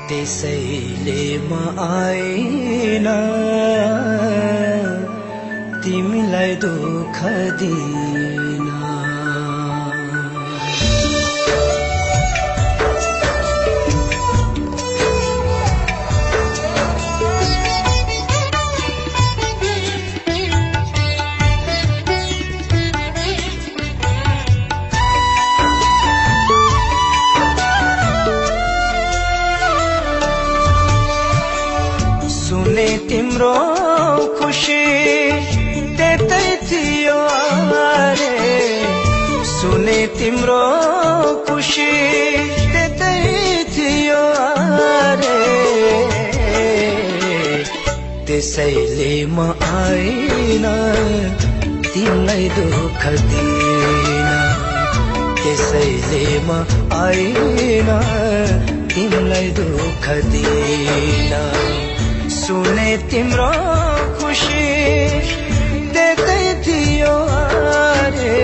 त्यसैले म आइन तिमीलाई दुःख दिन सुने तिम्रो खुशी त्यतै थियो अरे सुने तिम्रो खुशी त्यतै थियो अरे त्यसैले म आइन तिमीलाई दुःख दिन त्यसैले म आइन तिमीलाई दुःख दिन सुने तिम्रो खुशी त्यतै थियो अरे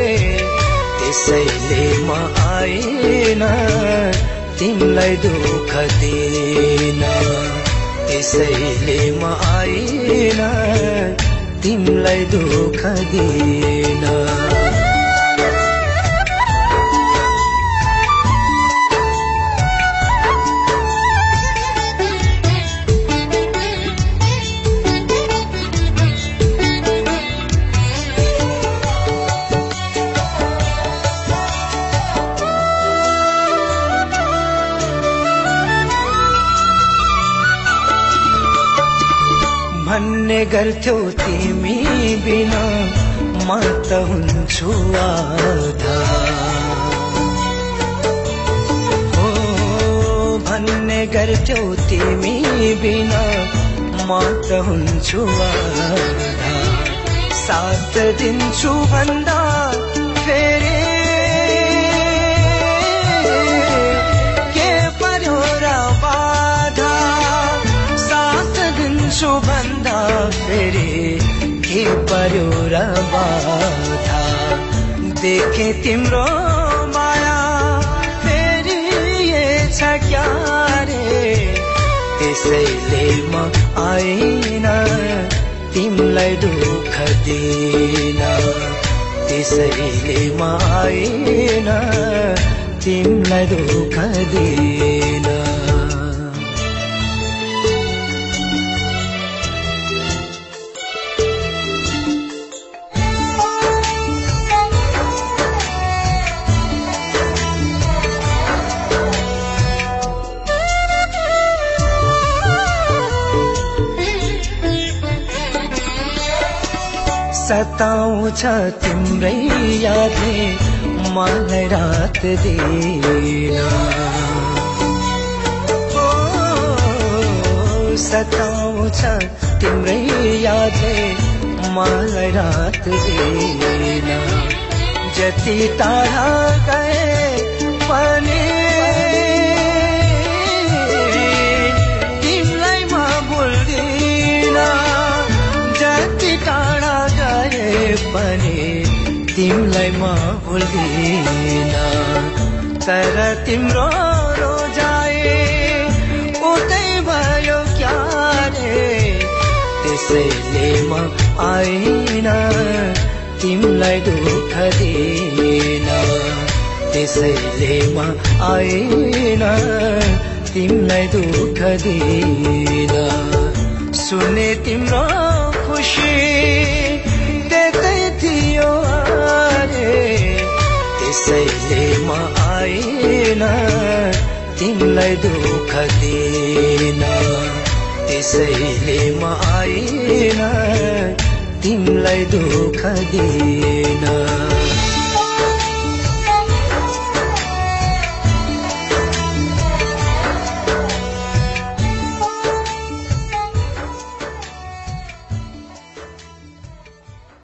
त्यसैले म आइन तिमीलाई दुःख दिन त्यसैले म आइन तिमीलाई दुःख दिन भन्ने गर्थ्यौ तिमी बिना म त हुन्छु आधा हो भन्ने गर्थ्यौ तिमी बिना म त हुन्छु आधा साथ दिन्छु भन्दा फेरि के पर्यो र बाधा साथ दिन्छु भन्दा फेरि के पर्यो र बाधा देखे तिम्रो माया फेरि छ क्या रे त्यसैले म आइन तिमीलाई दुःख दिन त्यसैले म आइन तिमीलाई दुःख दिन सताउँछ तिम्रै यादले मलाई रात दिन सताउँछ तिम्रै यादले मलाई रात दिन जति टाढा गए पनि तिमीलाई म भुल्दिन जति टाढा पनि तिमीलाई म भुल्दिन तर तिम्रो रोजाए उतै भयो क्या रे त्यसैले म आइन तिमीलाई दुःख दिन त्यसैले म आइन तिमीलाई दुःख दिन सुने तिम्रो खुशी त्यतै थियो अरे त्यसैले म आइन तिमीलाई दुःख दिन त्यसैले म आइन तिमीलाई दुःख दिन